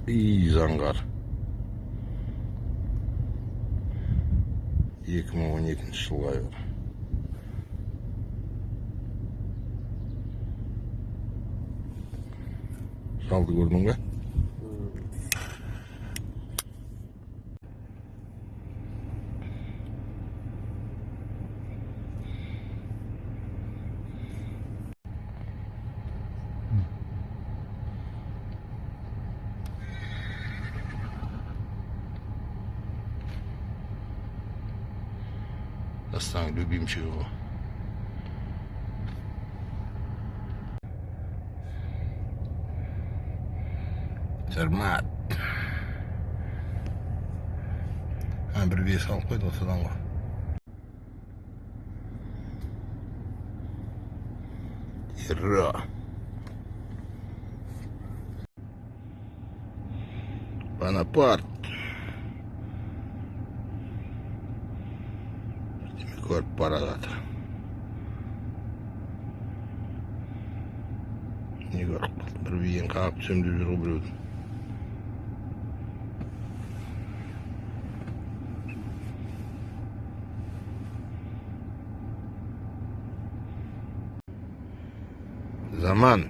iyi zangar. 2012 жылға бері. Салды көрдің бе? Достану любимчик его. Сармат. Bir бес алып қойды осыдан ғой. Ира. Бонапарт. Көріп бара жатыр. Не көріп қалды? Бір биен қағып түсем деп жүр ғой біреудің. Zaman.